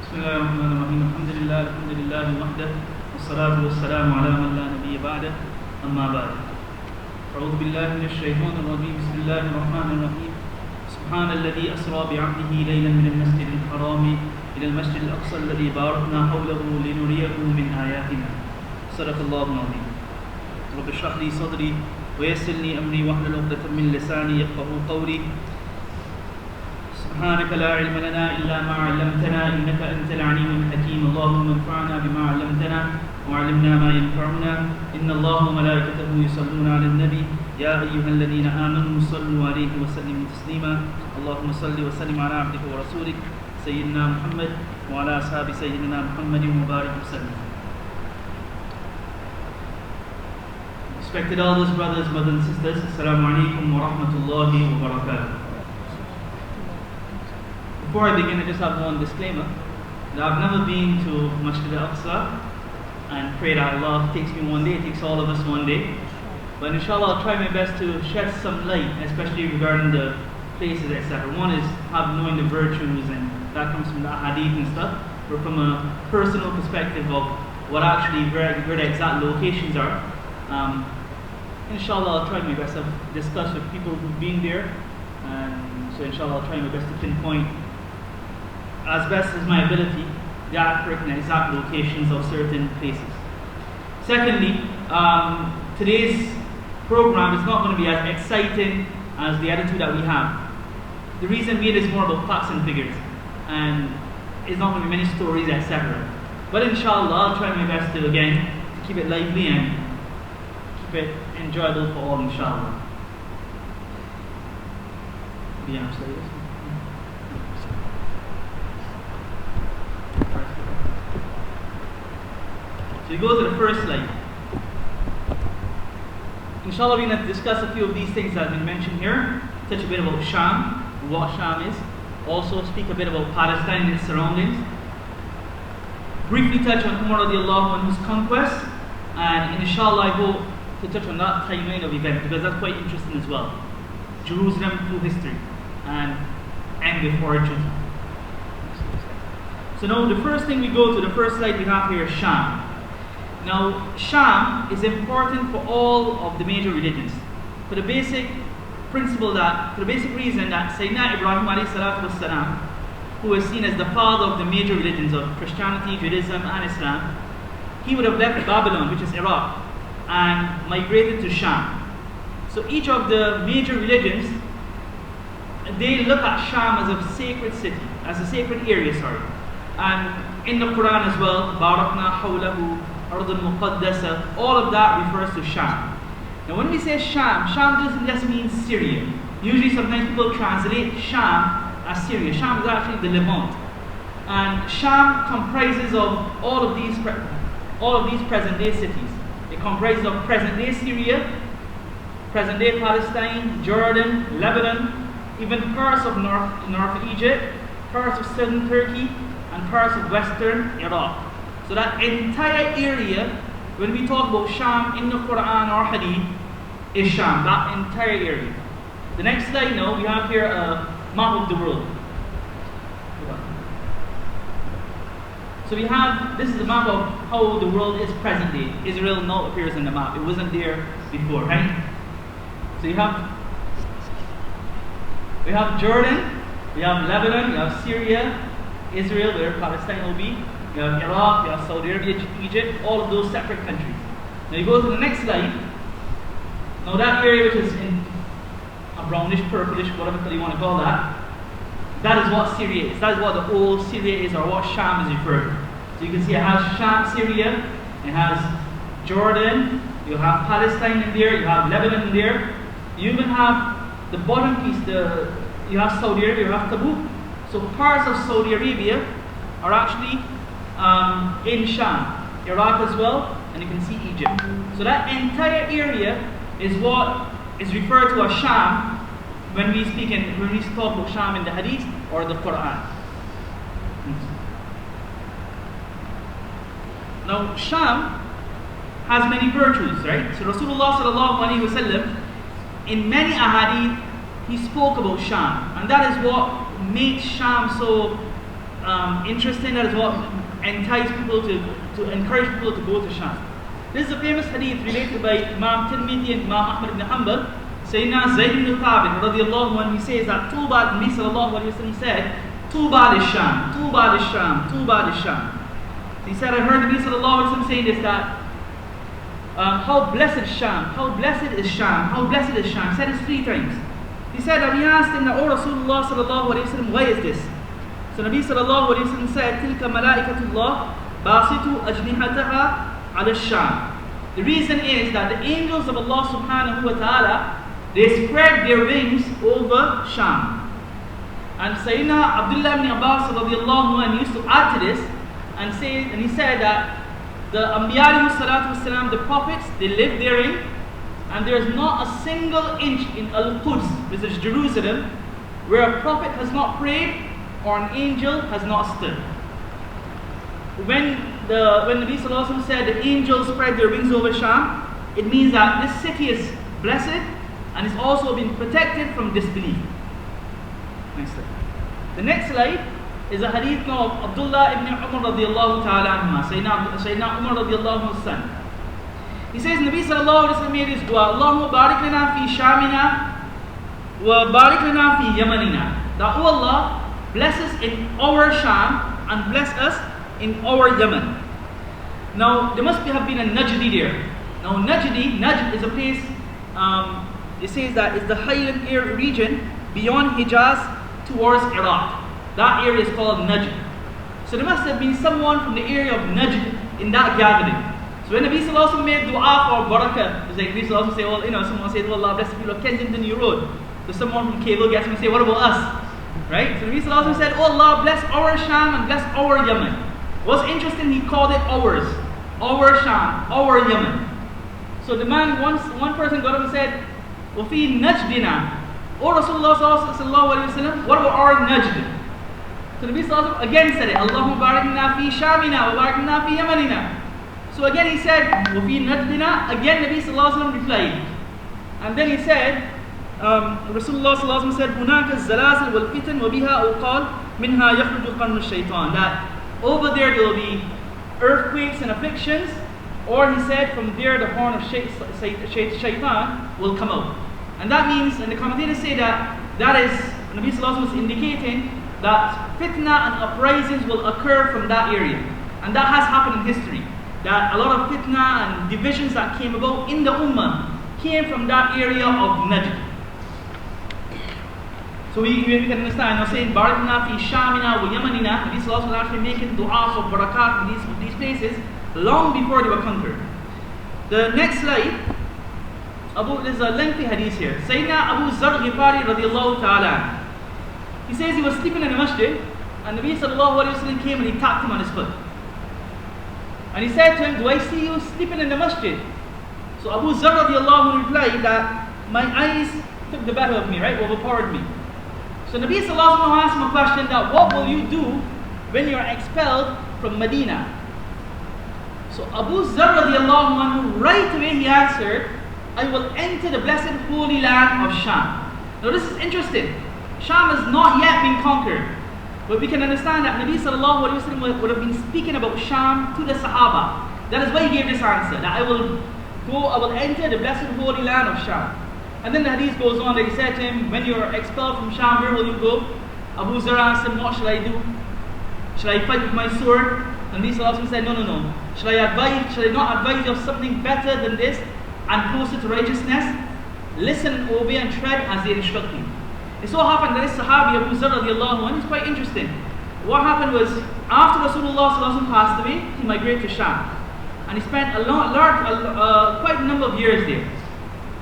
Bismillahirrahmanirrahim. Alhamdulillah wahdah. Wassalatu wassalamu ala man la nabiyya ba'dah. Amma ba'd. A'udhu billahi minash shaitanir rajeem. Bismillahir rahmanir rahim. Subhanalladhi asra bi'abdihi laylan min al-masjid al-haram ila al-masjid al-aqsa alladhi barakna hawlahu linuriyahu min ayatina. Sadaqallahu al-azim. Rabbi shrah li sadri wa yassir li amri wahlul 'uqdatan min lisani yafqahu qawli. سبحانك لا علم لنا إلا ما علمتنا إنك أنت العليم الحكيم اللهم انفعنا بما علمتنا وعلمنا ما ينفعنا إن الله وملائكته يصلون على النبي يا أيها الذين آمنوا صلوا عليه وسلموا تسليما اللهم صل وسلم على عبدك ورسولك سيدنا محمد وعلى أصحاب سيدنا محمد وبارك وسلم. Respected elders, brothers and sisters, Assalamu'alaikum Warahmatullahi Wabarakatuh. Before I begin, I just have one disclaimer that I've never been to Masjid Al-Aqsa and pray that Allah takes me one day, it takes all of us one day. But inshallah I'll try my best to shed some light, especially regarding the places, etc. One is knowing the virtues, and that comes from the hadith and stuff, or from a personal perspective of what actually where the exact locations are. Inshallah I'll try my best to discuss with people who've been there, and so inshallah I'll try my best to pinpoint as best as my ability the accurate and exact locations of certain places. Secondly, today's program is not going to be as exciting as the other two that we have. The reason being is more about facts and figures, and it's not going to be many stories, etc. But inshallah, I'll try my best to keep it lively and keep it enjoyable for all, inshallah. So we go to the first slide. Inshallah, we're going to discuss a few of these things that have been mentioned here. Touch a bit about Sham, what Sham is. Also speak a bit about Palestine and its surroundings. Briefly touch on Umar radiallahu anhu's conquest. And inshallah, I hope to touch on that timeline of event, because that's quite interesting as well. Jerusalem through history and end with origin. So now the first thing we go to, the first slide we have here is Sham. Now, Sham is important for all of the major religions, for the basic reason that Sayyidina Ibrahim alayhi salatu wassalam, who is seen as the father of the major religions of Christianity, Judaism and Islam, he would have left Babylon, which is Iraq, and migrated to Sham. So each of the major religions, they look at Sham as a sacred city, as a sacred area, And in the Quran as well, Barakna hawlahu Ardul Muqaddasa, all of that refers to Sham. Now when we say Sham, Sham doesn't just mean Syria. Usually sometimes people translate Sham as Syria. Sham is actually the Levant. And Sham comprises of all of these present day cities. It comprises of present day Syria, present day Palestine, Jordan, Lebanon, even parts of North Egypt, parts of southern Turkey, and parts of western Iraq. So that entire area, when we talk about Sham in the Quran or Hadith, is Sham, that entire area. The next slide now, we have here a map of the world. So this is the map of how the world is present day. Israel now appears in the map. It wasn't there before, right? So we have Jordan, we have Lebanon, we have Syria, Israel, where Palestine will be. You have Iraq, you have Saudi Arabia, Egypt, all of those separate countries. Now you go to the next slide. Now that area which is in a brownish, purplish, whatever you want to call that, that is what Syria is. That is what the old Syria is, or what Sham is referred to. So you can see it has Sham, Syria, it has Jordan, you have Palestine in there, you have Lebanon in there. You even have the bottom piece, you have Saudi Arabia, you have Tabuk. So parts of Saudi Arabia are actually in Sham, Iraq as well, and you can see Egypt. So that entire area is what is referred to as Sham when we talk about Sham in the Hadith or the Quran. Now Sham has many virtues, right? So Rasulullah sallallahu alaihi wasallam, in many ahadith, he spoke about Sham, and that is what makes Sham so interesting, that is what entices people to encourage people to go to Sham. This is a famous hadith related by Imam Tirmidhi and Imam Ahmad ibn Hanbal. Sayyidina Zayd ibn Thabit radiallahu anhu, he says that Tuba, Nabi sallallahu alayhi wa sallam said, Tuba lish-Sham, Tuba lish-Sham, Tuba lish-Sham. He said, I heard Nabi sallallahu alayhi wa sallam saying this, that how blessed is Sham, how blessed is Sham, how blessed is Sham. He said this 3 times. He said that we asked him, O Rasulullah sallallahu alayhi wa sallam, why is this? So Nabi sallallahu alayhi wa sallam said, Tilka malaikatullah basitu ajnihataha ala Sham. The reason is that the angels of Allah subhanahu wa ta'ala, they spread their wings over Sham. And Sayyidina Abdullah ibn Abbas radiallahu anhu used to add to this and he said that the Anbiya salatu wasalam, the prophets, they live therein, and there is not a single inch in Al-Quds, which is Jerusalem, where a prophet has not prayed or an angel has not stood. When Nabi sallallahu alaihi wasallam said the angels spread their wings over Sham, it means that this city is blessed and it's also been protected from disbelief. Next slide. The next slide is a hadith now of Abdullah ibn Umar radiallahu ta'ala anhuma, Sayyidina Umar radiallahu anhu's son. He says, Nabi sallallahu alayhi wa sallam made his dua, Allahumma barik lana fi Shamina wa barik lana fi Yamanina. That, O Allah, bless us in our Sham and bless us in our Yemen. Now, there must have been a Najdi there. Now, Najd is a place, it says that it's the highland region beyond Hijaz towards Iraq. That area is called Najd. So there must have been someone from the area of Najd in that gathering. So when Nabi sallallahu alaihi wasallam made dua for barakah, it's like Nabi sallallahu alaihi wasallam say, well, someone said, well, Allah bless the people of Kensington New Road. So someone from Cable gets me and say, what about us? Right? So Nabi sallallahu alaihi wasallam said, oh Allah, bless our Sham and bless our Yemen. What's interesting, he called it ours. Our Sham, our Yemen. So the man, one person got up and said, وَفِي نَجْدِنَا. Oh Rasulullah sallallahu alaihi wasallam, what about our Najd? So Nabi sallallahu alaihi wasallam again said it, Allahumma barik lana fi Shamina wa barik lana fi Yamanina. So again he said, وَفِي نَجْدِنَا. Again Nabi sallallahu alaihi wasallam replied. And then he said, Rasulullah sallallahu alaihi wasallam said, هُنَاكَ الزَّلَازِلْ وَالْفِتَنْ وَبِهَا أُقَالْ مِنْهَا يَخْرُجُ قَرْنُ الشَّيْطَانِ. That over there will be earthquakes and afflictions, or he said, from there the horn of shaitan will come out. And that means, and the commentators say that is, Nabi sallallahu alaihi wasallam was indicating that fitna and uprisings will occur from that area. And that has happened in history. That a lot of fitna and divisions that came about in the ummah came from that area of Najd. So we can understand, saying Barakna fi Shamina wa Yamanina, Nabi sallallahu alaihi wasallam was actually making dua for barakat in these places long before they were conquered. The next slide, there's a lengthy hadith here. Sayyidina Abu Zar Ghifari radiallahu ta'ala. He says he was sleeping in the masjid, and Nabi sallallahu alaihi wasallam came and he tapped him on his foot. And he said to him, do I see you sleeping in the masjid? So Abu Zar radiallahu anhu replied that my eyes took the better of me, right? Overpowered me. So Nabi sallallahu alaihi wasallam asked him a question that, what will you do when you are expelled from Medina? So Abu Zar radiallahu anhu, right away he answered, I will enter the blessed holy land of Sham. Now this is interesting. Sham has not yet been conquered. But we can understand that Nabi sallallahu alaihi wasallam would have been speaking about Sham to the Sahaba. That is why he gave this answer, that I will enter the blessed holy land of Sham. And then the hadith goes on that he said to him, when you are expelled from Sham, where will you go? Abu Zar asked him, what shall I do? Shall I fight with my sword? And Nabi sallallahu alaihi wasallam said, no. Shall I not advise you of something better than this and closer to righteousness? Listen, obey and tread as they instruct you. It so happened that this Sahabi Abu Zar radiallahu anhu is quite interesting. What happened was, after Rasulullah sallallahu alaihi wasallam passed away, he migrated to Sham. And he spent quite a number of years there.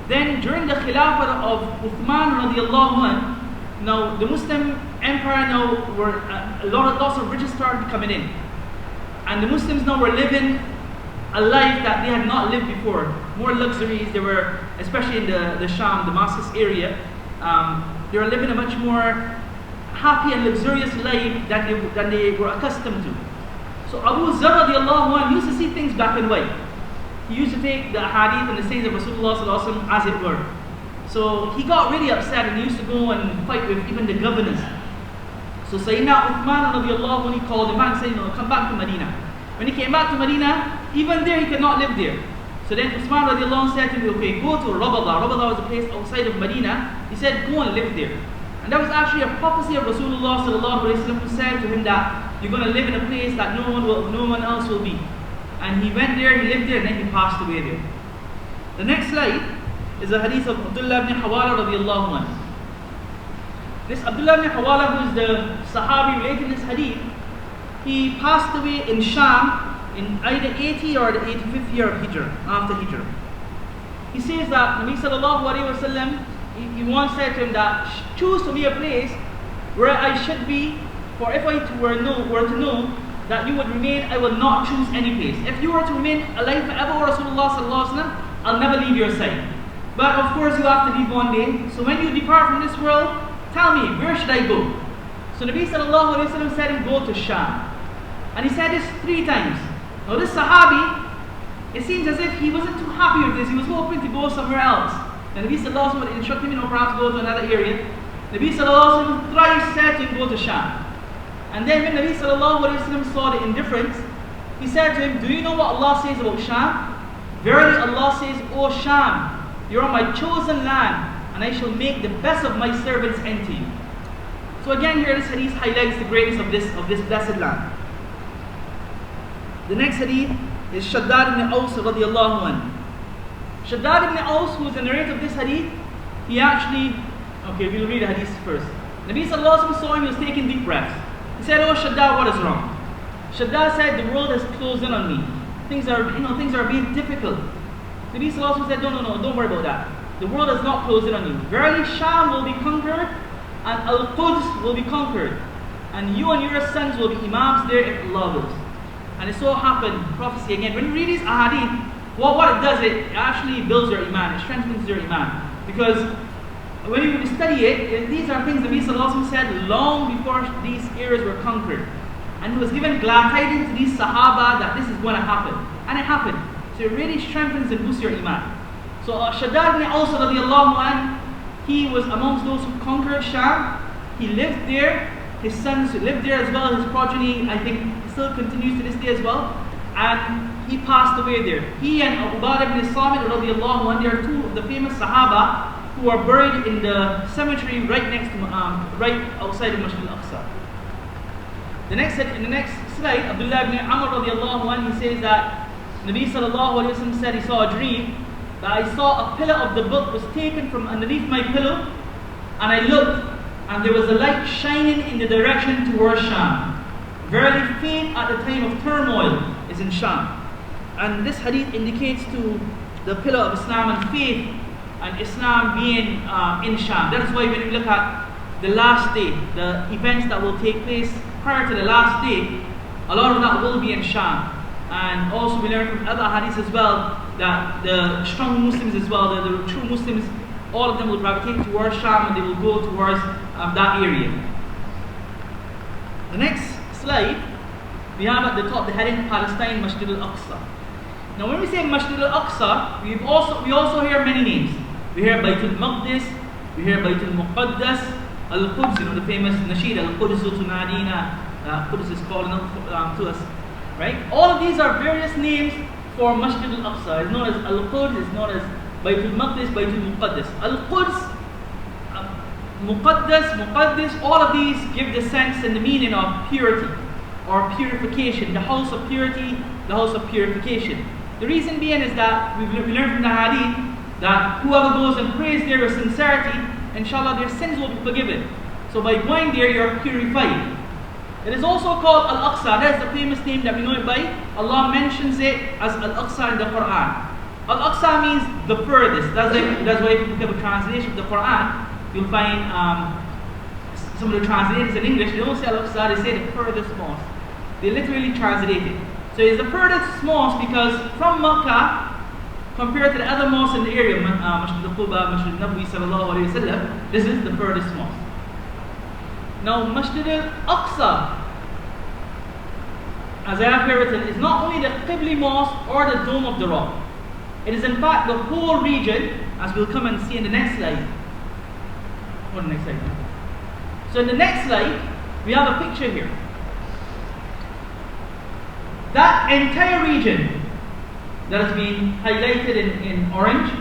Then during the Khilafah of Uthman radiallahu anhu, now the Muslim empire were lots of riches started coming in. And the Muslims now were living a life that they had not lived before. More luxuries, they were, especially in the Sham, Damascus area, they were living a much more happy and luxurious life than they were accustomed to. So Abu Zar radiallahu anhu used to see things black and white. He used to take the hadith and the sayings of Rasulullah sallallahu alaihi wasallam as it were. So he got really upset and he used to go and fight with even the governors. So Sayyidina Uthman radiallahu anhu, he called him back and said, no, come back to Medina. When he came back to Medina, even there he could not live there. So then Uthman radiallahu anhu said to him, okay, go to Rabadah. Rabadah was a place outside of Medina. He said, go and live there. And that was actually a prophecy of Rasulullah sallallahu alayhi wa sallam, who said to him that you're going to live in a place that no one else will be. And he went there, he lived there, and then he passed away there. The next slide is a hadith of Abdullah ibn Hawala radiallahu anhu. This Abdullah ibn Hawala, who is the Sahabi related in this hadith, he passed away in Sham in either 80 or the 85th year of Hijrah, after Hijrah. He says that Nabi sallallahu alayhi wa sallam, he once said to him that choose to be a place where I should be, for if I were to know that you would remain, I will not choose any place. If you were to remain alive forever, Rasulullah sallallahu alaihi wasallam, I'll never leave your side. But of course you have to leave one day. So when you depart from this world, tell me, where should I go? So Nabi sallallahu alaihi wasallam said him, go to Sham. And he said this 3 times. Now this Sahabi, it seems as if he wasn't too happy with this. He was hoping to go somewhere else. And Nabi sallallahu alaihi wasallam instructed him, perhaps go to another area. Nabi sallallahu alaihi wasallam thrice said to him, go to Sham. And then when Nabi sallallahu alaihi wasallam saw the indifference, he said to him, do you know what Allah says about Sham? Verily Allah says, O Sham, you are my chosen land, and I shall make the best of my servants enter you. So again here this hadith highlights the greatness of this blessed land. The next hadith is Shaddad ibn Aus radiallahu anhu. Shaddad ibn Aus, who is the narrator of this hadith, he actually, okay, we'll read the hadith first. Nabi sallallahu alaihi wasallam saw him, he was taking deep breaths. He said, oh Shaddad, what is wrong? Shaddad said, the world has closed in on me. Things are being difficult. Nabi sallallahu alaihi wasallam said, no, don't worry about that. The world has not closed in on you. Verily Sham will be conquered, and Al-Quds will be conquered. And you and your sons will be Imams there if Allah wills. And it so happened, prophecy again, when you read these ahadith, what it does, it actually builds your iman, it strengthens your iman. Because when you study it, these are things Nabi sallallahu alaihi wasallam said long before these areas were conquered. And he was given glad tidings to these Sahaba that this is going to happen. And it happened. So it really strengthens and boosts your iman. So Shaddad ibn Aus radiallahu anhu, he was amongst those who conquered Sham. He lived there. His sons lived there as well. His progeny, I think, still continues to this day as well. And he passed away there. He and Ubadah ibn Samit radiallahu anhu, they are 2 of the famous Sahaba who are buried in the cemetery right right outside of Masjid Al-Aqsa. In the next slide, Abdullah ibn Amr radiallahu anhu, he says that Nabi sallallahu alayhi wa sallam said he saw a dream that I saw a pillar of the book was taken from underneath my pillow, and I looked, and there was a light shining in the direction towards Sham. Verily faith at the time of turmoil is in Sham. And this hadith indicates to the pillar of Islam and faith and Islam being in Sham. That is why when we look at the last day, the events that will take place prior to the last day, a lot of that will be in Sham. And also we learn from other hadiths as well that the strong Muslims as well, the true Muslims, all of them will gravitate towards Sham and they will go towards that area. The next slide, we have at the top the heading Palestine, Masjid Al-Aqsa. Now when we say Masjid Al-Aqsa, we also hear many names. We hear Baytul Maqdis, we hear Baytul Muqaddas, Al-Quds, the famous Nasheed, Al-Quds Tunadina, Quds is calling out to us. Right? All of these are various names for Masjid Al-Aqsa. It's known as Al-Quds, it's known as Baytul Maqdis, Baytul Muqaddas. Al-Quds, Muqaddas, all of these give the sense and the meaning of purity or purification, the house of purity, the house of purification. The reason being is that we learned from the hadith that whoever goes and prays there with sincerity, inshallah their sins will be forgiven. So by going there, you're purified. It is also called Al-Aqsa. That is the famous name that we know it by. Allah mentions it as Al-Aqsa in the Quran. Al-Aqsa means the furthest. That's why if you look at the translation of the Quran, you'll find some of the translators in English, they don't say Al-Aqsa, they say the furthest mosque. They literally translate it. So it's the furthest mosque because from Makkah, compared to the other mosques in the area, Masjid al-Quba, Masjid al-Nabawi sallallahu alayhi wa sallam, this is the furthest mosque. Now Masjid al-Aqsa, as I have here written, is not only the Qibli mosque or the Dome of the Rock. It is in fact the whole region, as we'll come and see in the next slide. So in the next slide, We have a picture here. That entire region that has been highlighted in orange,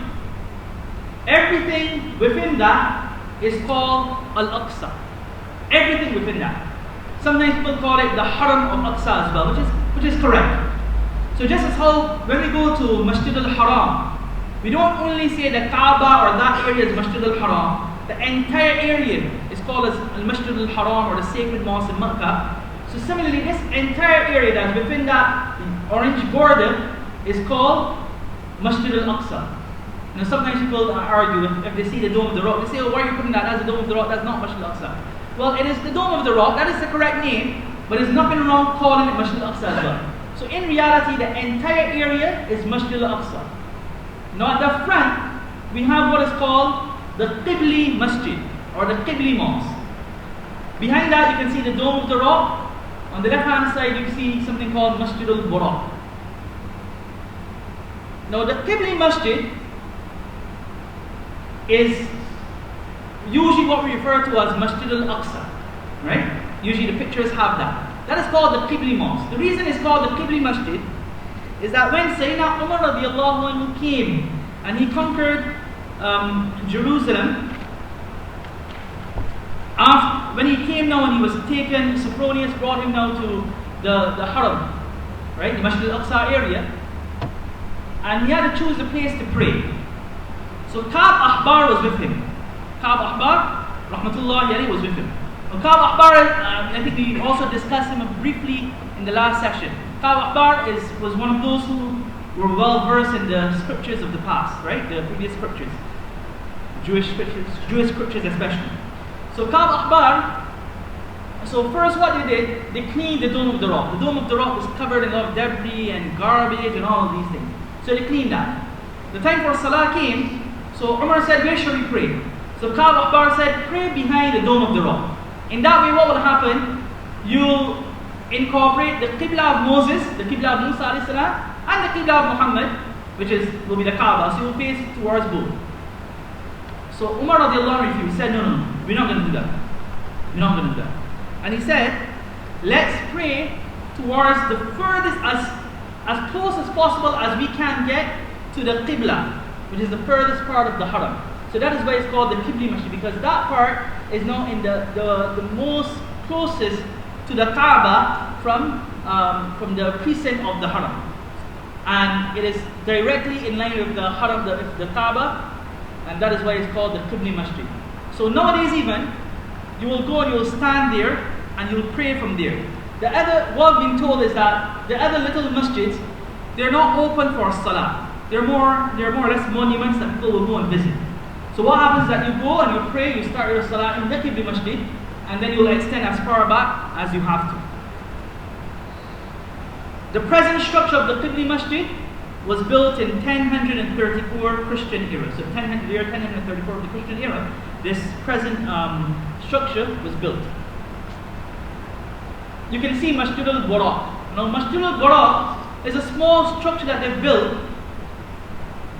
everything within that is called Al-Aqsa. Everything within that. Sometimes people call it the Haram of Aqsa as well, which is correct. So just as how when we go to Masjid al-Haram, we don't only say the Kaaba or that area is Masjid al-Haram. The entire area is called as Al-Masjid al-Haram or the sacred mosque in Makkah. So similarly, this entire area that's within that orange border is called Masjid al-Aqsa. Now sometimes people argue if they see the Dome of the Rock, they say, oh, why are you putting that as the Dome of the Rock? That's not Masjid al-Aqsa. Well, it is the Dome of the Rock, that is the correct name, but there's nothing wrong calling it Masjid al-Aqsa as well. So in reality, the entire area is Masjid al-Aqsa. Now at the front, we have what is called the Qibli Masjid or the Qibli Mosque. Behind that, you can see the Dome of the Rock. On the left hand side, you see something called Masjid al-Buraq. Now the Qibli Masjid is usually what we refer to as Masjid al-Aqsa, right? Usually the pictures have that. That is called the Qibli Mosque. The reason it's called the Qibli Masjid is that when Sayyidina Umar radiallahu anhu came and he conquered Jerusalem, when he came now and he was taken, Sophronius brought him now to the Haram, right, the Masjid al-Aqsa area, and he had to choose a place to pray. So Ka'b Ahbar was with him. Ka'b Ahbar, Rahmatullahi, was with him. Now, Ka'b Ahbar, I think we also discussed him briefly in the last session. Ka'b Ahbar was one of those who were well versed in the scriptures of the past, right, the previous scriptures, Jewish scriptures especially. So Ka'b Ahbar, so first what they did, they cleaned the Dome of the Rock. The Dome of the Rock was covered in a lot of debris and garbage and all of these things. So they cleaned that. The time for Salah came, so Umar said, where should we pray? So Ka'b Ahbar said, pray behind the Dome of the Rock. In that way, what will happen? You incorporate the Qibla of Moses, the Qibla of Musa alayhi salam, and the Qibla of Muhammad, which will be the Kaaba. So you will face towards both. So Umar radiallahu anhu refused. He said, no, we're not going to do that. We're not going to do that. And he said, let's pray towards the furthest, as close as possible as we can get to the Qibla, which is the furthest part of the Haram. So that is why it's called the Qibli Masjid, because that part is now in the most closest to the Kaaba from the precinct of the Haram. And it is directly in line with the Haram, the Kaaba, and that is why it's called the Qibli Masjid. So nowadays even, you will go and you will stand there and you will pray from there. What I've been told is that the other little masjids, they're not open for Salah. They're more or less monuments that people will go and visit. So what happens is that you go and you pray, you start your Salah in the Qibli Masjid, and then you will extend as far back as you have to. The present structure of the Qibli Masjid was built in 1034 Christian era. So 1034 of the Christian era, this present structure was built. You can see Masjid al-Buraq. Now Masjid al-Buraq is a small structure that they've built,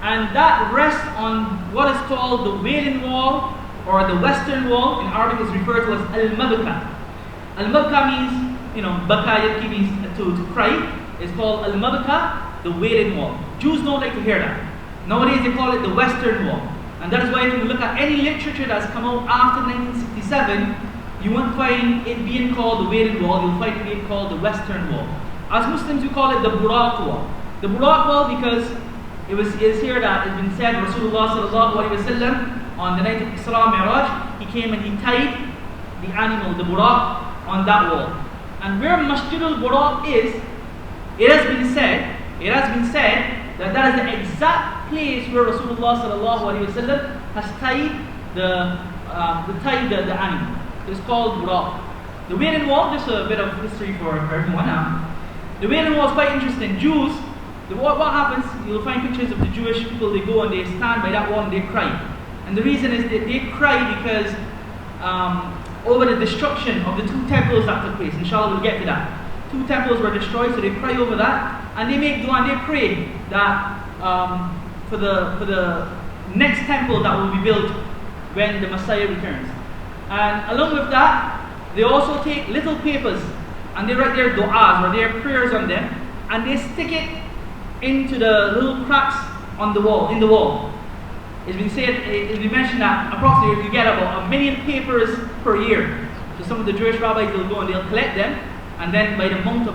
and that rests on what is called the Wailing Wall, or the Western Wall. In Arabic is referred to as Al-Mabka. Al-Mabka means, Baka yabki means to cry. It's called Al-Mabka, the Wailing Wall. Jews don't like to hear that. Nowadays they call it the Western Wall. And that is why if you look at any literature that's come out after 1967, you won't find it being called the Wailing Wall, you'll find it being called the Western Wall. As Muslims we call it the Buraq Wall. The Buraq Wall because it is here that it's been said Rasulullah sallallahu alaihi wasallam on the night of Isra Mi'raj, he came and he tied the animal, the Buraq, on that wall. And where Masjid al-Buraq is, it has been said that that is the exact place where Rasulullah sallallahu alaihi wasallam has tied the animal. It's called Buraq. The Wailing Wall, just a bit of history for everyone now. The Wailing Wall is quite interesting. Jews, what happens, you'll find pictures of the Jewish people, they go and they stand by that wall and they cry. And the reason is that they cry because over the destruction of the two temples that took place. Inshallah we'll get to that. 2 temples were destroyed, so they cry over that. And they make dua and they pray that for the next temple that will be built when the Messiah returns. And along with that, They also take little papers and they write their du'as or their prayers on them, and they stick it into the little cracks on the wall, in the wall. It's been mentioned that approximately you get about 1 million papers per year. So some of the Jewish rabbis will go and they'll collect them, and then by the mount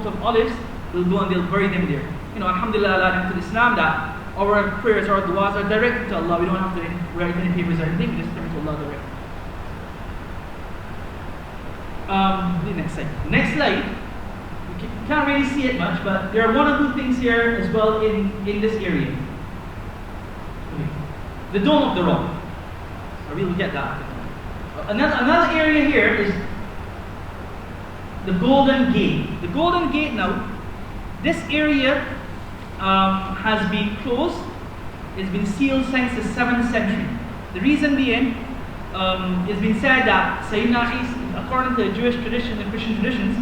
of olives, they'll go and they'll bury them there. You know, alhamdulillah, Allah to Islam, that our prayers, our du'as are directed to Allah. We don't have to write any papers or anything, we just turn to Allah directly. The next slide. Next slide. You can't really see it much, but there are one or two things here as well in this area. The Dome of the Rock. I will get that. Another area here is the Golden Gate. The Golden Gate now, this area has been closed. It's been sealed since the 7th century. The reason being, it's been said that Sayyidina Isa, according to Jewish tradition and Christian traditions,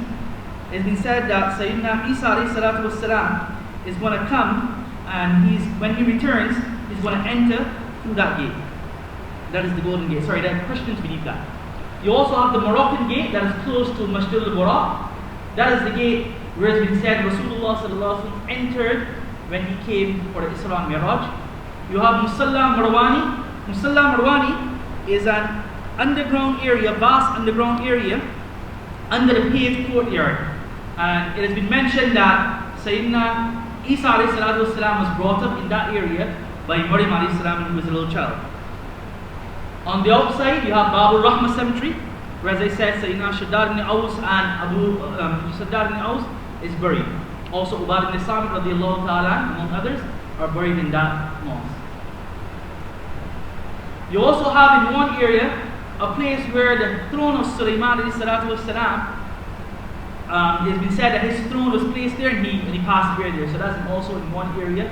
it's been said that Sayyidina Isa والسلام, is going to come, and when he returns, he's going to enter through that gate. That is the Golden Gate. Sorry, that Christians believe that. You also have the Moroccan gate that is close to Masjid al-Buraq. That is the gate where it's been said Rasulullah sallallahu alaihi wasallam entered when he came for the Isra and Miraj. You have Musalla Marwani. Musalla Marwani is an underground area, vast underground area, under the paved courtyard. And it has been mentioned that Sayyidina Isa والسلام, was brought up in that area by Maryam والسلام, when he was a little child. On the outside, you have Babul Rahma Cemetery, where, as I said, Sayyidina Shaddad ibn Aus and Abu Shaddad ibn Aus is buried. Also, Ubad ibn Samit radiallahu ta'ala, among others, are buried in that mosque. You also have in one area a place where the throne of Sulaiman والسلام, it's been said that his throne was placed there and he passed away there. So that's also in one area.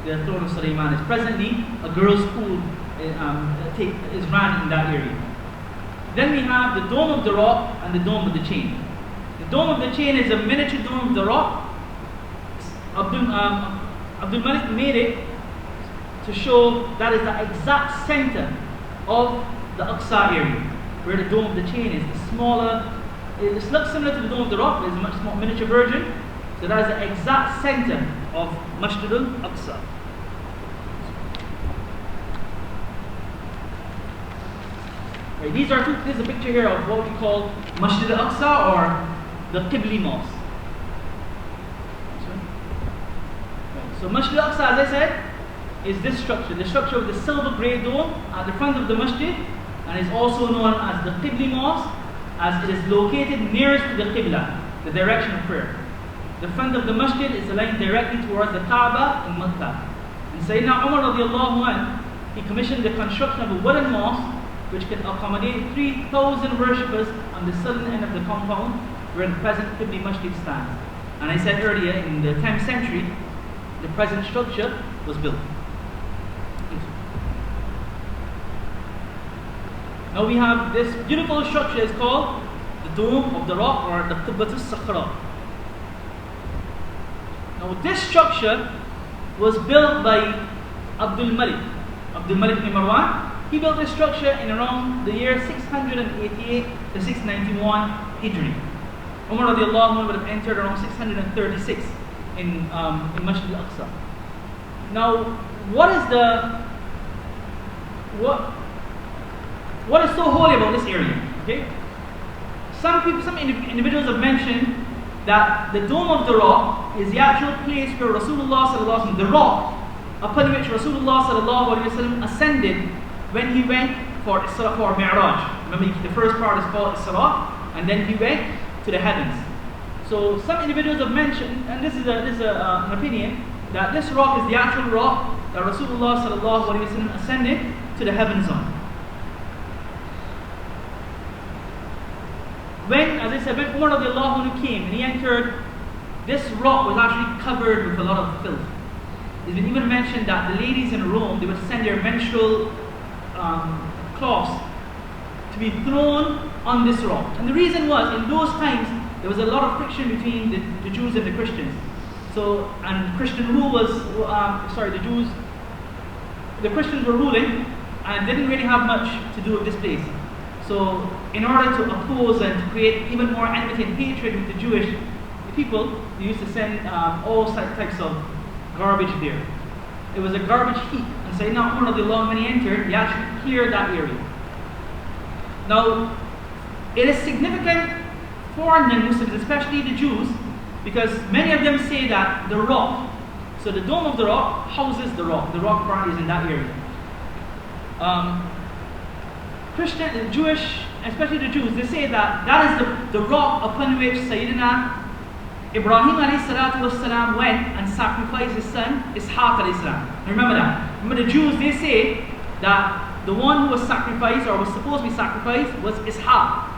The throne of Sulaiman is presently a girls' school is run in that area. Then we have the Dome of the Rock and the Dome of the Chain. The Dome of the Chain is a miniature Dome of the Rock. Abdul Malik made it to show that is the exact center of the Aqsa area, where the Dome of the Chain is. The smaller, it looks similar to the Dome of the Rock, but it's a much more miniature version. So that is the exact center of Masjid al-Aqsa. Right, this is a picture here of what we call Masjid al-Aqsa, or the Qibli Mosque. So Masjid al-Aqsa, as I said, is this structure. The structure of the silver grey dome at the front of the masjid, and is also known as the Qibli Mosque, as it is located nearest to the Qibla, the direction of prayer. The front of the masjid is aligned directly towards the Kaaba in Makkah. And Sayyidina Umar radiallahu anh, he commissioned the construction of a wooden mosque which can accommodate 3,000 worshippers on the southern end of the compound where the present Qibli Masjid stands. And I said earlier, in the 10th century, the present structure was built. Now we have this beautiful structure, it's called the Dome of the Rock, or the Qibbatus Sakhra. Now this structure was built by Abdul Malik ibn Marwan. He built this structure in around the year 688 to 691 Hijri. Umar radiallahu anh would have entered around 636 in Masjid al-Aqsa. Now, what is so holy about this area? Okay, some individuals have mentioned that the Dome of the Rock is the actual place where Rasulullah sallallahu alaihi wasallam, the rock upon which Rasulullah sallallahu alaihi wasallam ascended when he went for Isra, for Mi'raj. Remember, the first part is called Isra, and then he went to the heavens. So some individuals have mentioned, and this is an opinion, that this rock is the actual rock that Rasulullah sallallahu alaihi wasallam ascended to the heavens on. When, as I said, when Umar radiallahu anhu came and he entered, this rock was actually covered with a lot of filth. It's been even mentioned that the ladies in Rome, they would send their menstrual cloths to be thrown on this rock. And the reason was, in those times, there was a lot of friction between the Jews and the Christians. So, and Christian rule was, the Christians were ruling and didn't really have much to do with this place. So in order to oppose and to create even more enmity and hatred with the Jewish people, they used to send all types of garbage there. It was a garbage heap. And Sayyidina Umar radiallahu anhu, when he entered, he actually cleared that area. Now, it is significant for non-Muslims, especially the Jews, because many of them say that the rock, so the dome of the rock houses the rock. The rock currently is in that area. Christian, Jewish, especially the Jews, they say that that is the rock upon which Sayyidina Ibrahim والسلام, went and sacrificed his son Ishaq alayhi salam. Remember that. Remember the Jews, they say that the one who was sacrificed or was supposed to be sacrificed was Ishaq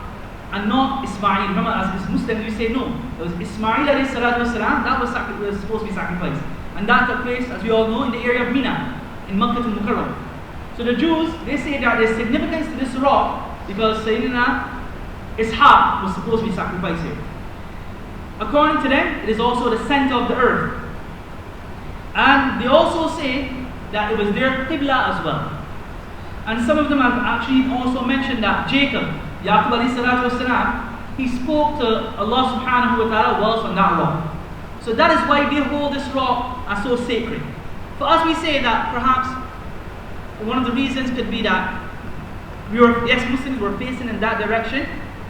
and not Ismail. Remember, as Muslims, we say no. It was Ismail alayhi salam that was supposed to be sacrificed. And that took place, as we all know, in the area of Mina, in Makkah al-Mukarram. So the Jews, they say that there's significance to this rock because Sayyidina Ishaq was supposed to be sacrificed here. According to them, it is also the center of the earth. And they also say that it was their Qibla as well. And some of them have actually also mentioned that Jacob, Yaqub alayhi salatu wasalam, he spoke to Allah subhanahu wa ta'ala whilst on that rock. So that is why they hold this rock as so sacred. For us, we say that perhaps one of the reasons could be that Muslims were facing in that direction.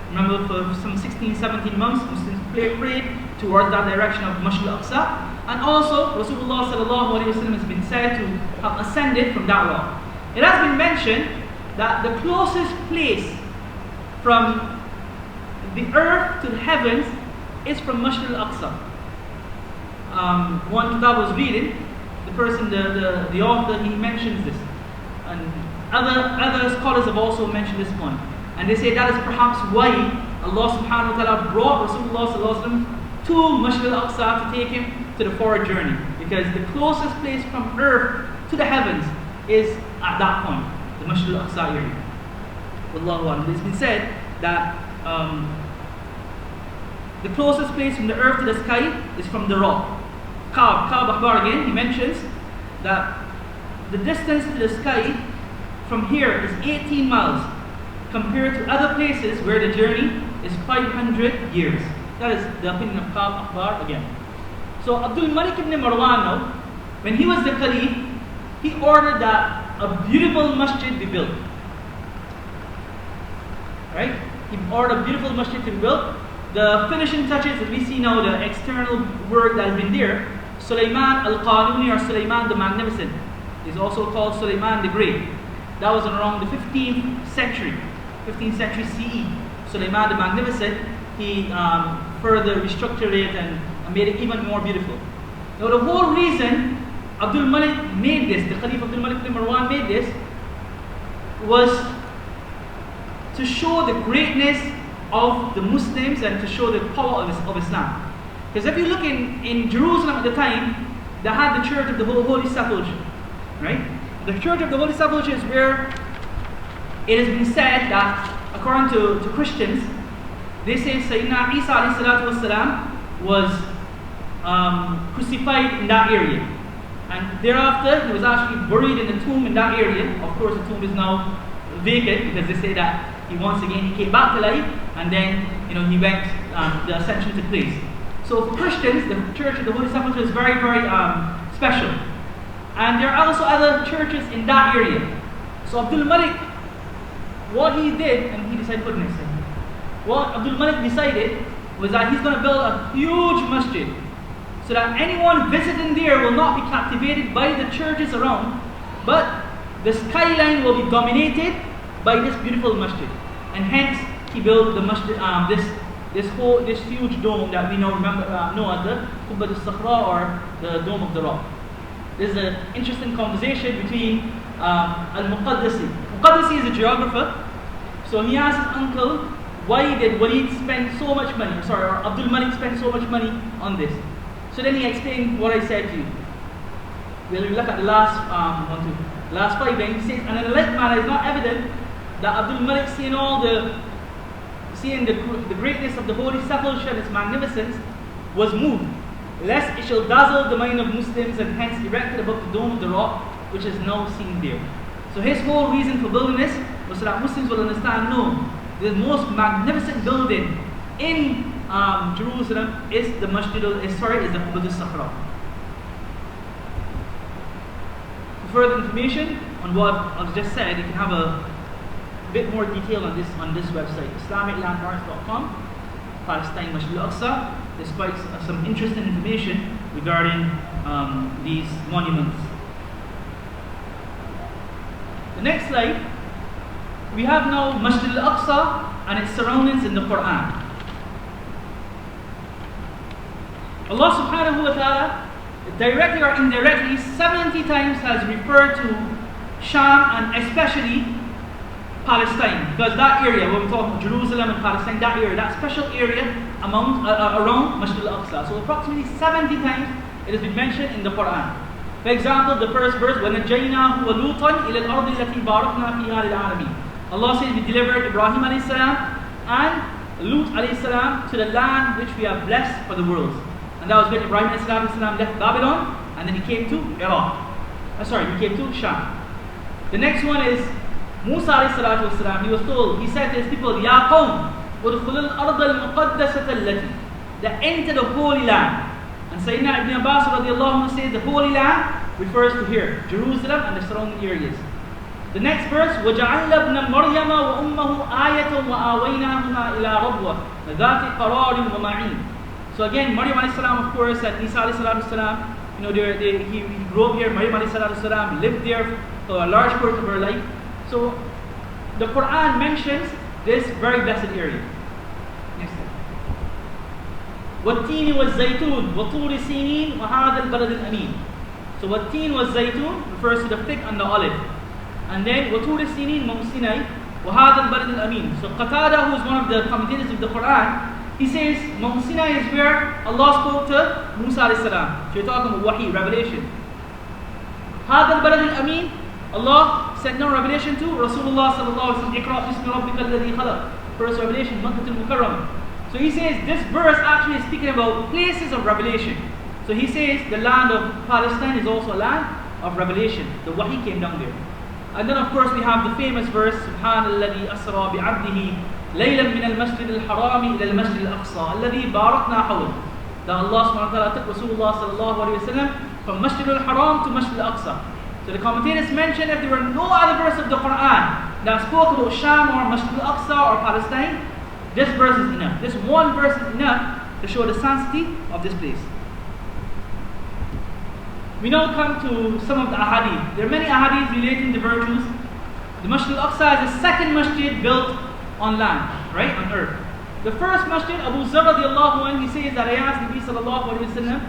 Remember, for some 16, 17 months, Muslims prayed towards that direction of Masjid Al-Aqsa. And also, Rasulullah sallallahu alayhi wa sallam has been said to have ascended from that rock. It has been mentioned that the closest place from the earth to the heavens is from Masjid Al-Aqsa. One kitab was reading, the person, the author, he mentions this. And other scholars have also mentioned this point. And they say that is perhaps why Allah subhanahu wa ta'ala brought Rasulullah sallallahu alayhi wa sallam to Masjid Al-Aqsa to take him to the forward journey. Because the closest place from earth to the heavens is at that point, the Masjid Al-Aqsa area. Wallahu a'lam. It's been said that the closest place from the earth to the sky is from the rock. Ka'b Ahbar again, he mentions that the distance to the sky from here is 18 miles compared to other places where the journey is 500 years. That is the opinion of Ka'b Ahbar again. So Abdul Malik ibn Marwan now, when he was the Caliph, he ordered that a beautiful masjid be built. Right? He ordered a beautiful masjid to be built. The finishing touches that we see now, the external work that has been there, Sulaiman al-Qanuni or Sulaiman the Magnificent is also called Sulaiman the Great. That was around the 15th century CE. Sulaiman the Magnificent, he further restructured it and made it even more beautiful. Now the whole reason Abdul Malik made this, the Caliph Abdul Malik ibn Marwan made this, was to show the greatness of the Muslims and to show the power of Islam. Because if you look in Jerusalem at the time, they had the Church of the Holy Sepulchre, right? The Church of the Holy Sepulchre is where it has been said that, according to Christians, they say Sayyidina Isa alayhi salatu wasalam was crucified in that area. And thereafter, he was actually buried in the tomb in that area. Of course, the tomb is now vacant because they say that he came back to life, and then he went, the ascension took place. So for Christians, the Church of the Holy Sepulchre is very, very special. And there are also other churches in that area. So Abdul Malik, what he did, and he decided, what Abdul Malik decided was that he's going to build a huge masjid so that anyone visiting there will not be captivated by the churches around, but the skyline will be dominated by this beautiful masjid. And hence he built the masjid, this huge dome that we know as the Qubbat al-Sakhra, or the Dome of the Rock. There's an interesting conversation between Al-Muqaddasi. Muqaddasi is a geographer, so he asked his uncle, why did Walid spend so much money, or Abdul Malik spend so much money on this? So then he explained what I said to you. We'll look at the last 5 lines. He says, and in a like manner, it's not evident that Abdul Malik, seeing the greatness of the Holy Sepulchre and its magnificence, was moved, lest it shall dazzle the mind of Muslims, and hence erected above the Dome of the Rock, which is now seen there. So his whole reason for building this but so that Muslims will understand, no, the most magnificent building in Jerusalem is the Masjid is the Qubbat al-Sakhra. For further information on what I've just said, you can have a bit more detail on this website, IslamicLandmarks.com, Palestine Masjid Al-Aqsa. There's quite some interesting information regarding these monuments. The next slide, we have now Masjid Al-Aqsa and its surroundings in the Quran. Allah subhanahu wa ta'ala, directly or indirectly, 70 times has referred to Sham and especially Palestine, because that area, when we talk about Jerusalem and Palestine, that area, that special area around Masjid Al-Aqsa. So approximately 70 times it has been mentioned in the Quran. For example, the first verse, وَنَجَّيْنَاهُ وَلُوطًا إِلَى الْأَرْضِ الَّتِي بَارَكْنَا فِيهَا لِلْعَالَمِينَ. Allah says we delivered Ibrahim alayhi salam and Lut alayhi salam to the land which we have blessed for the world. And that was when Ibrahim alayhi salam left Babylon and then he came to Iraq. He came to Sham. The next one is Musa alayhi salatu wasalam. He was told, he said to his people, Ya qawm, udkhulul arda al-muqaddasata allati, that enter the holy land. And Sayyidina Ibn Abbas radiallahu anhu says the holy land refers to here, Jerusalem and the surrounding areas. The next verse, وَجَعَلْنَا ابْنَ مَرْيَمَ وَأُمَّهُ آيَةً وَآوَيْنَاهُمَا إِلَىٰ رَبْوَةٍ ذَاتِ قَرَارٍ وَمَعِينٍ. So again, Maryam alayhi salam, of course, and Isa alayhi salatu salam, he grew up here. Maryam alayhi salatu salam lived there for a large part of her life. So the Quran mentions this very blessed area. Next slide. وَالتِّينِ وَالزَّيْتُونِ وَطُورِ سِينِينَ وَهَذَا الْبَلَدِ الْأَمِينَ. So وَالتِّينِ وَالزَّيْتُونِ refers to the fig and the olive. And then وَطُورِ سِينِينَ Mount Sinai وَهَذَا الْبَلَدِ الْأَمِينَ. So Qatada, who is one of the commentators of the Quran, he says Mount Sinai is where Allah spoke to Musa alayhi salam. So you're talking about wahi, revelation. هَذَا الْبَلَدِ الْأَمِينَ, Allah sent down revelation to Rasulullah sallallahu alaihi wasallam. Iqra bismi rabbika alladhi khalaq. First revelation, Makkah al-Mukarramah. So he says this verse actually is speaking about places of revelation. So he says the land of Palestine is also a land of revelation. The wahi came down there. And then of course we have the famous verse, Subhanalladhi asra bi'abdihi laylan min al-masjid al-harami ila al-masjid al-aqsa alladhi barakna hawla. That Allah subhanahu wa ta'ala took Rasulullah sallallahu alaihi wasallam from Masjid al-Haram to Masjid al-Aqsa. So the commentators mentioned if there were no other verse of the Quran that spoke about Sham or Masjid al-Aqsa or Palestine, this verse is enough. This one verse is enough to show the sanctity of this place. We now come to some of the ahadith. There are many ahadith relating to virtues. The Masjid al-Aqsa is the second masjid built on land, right, on earth. The first masjid, Abu Zar radiallahu anhu, he says that I asked Nabi sallallahu alayhi wa sallam,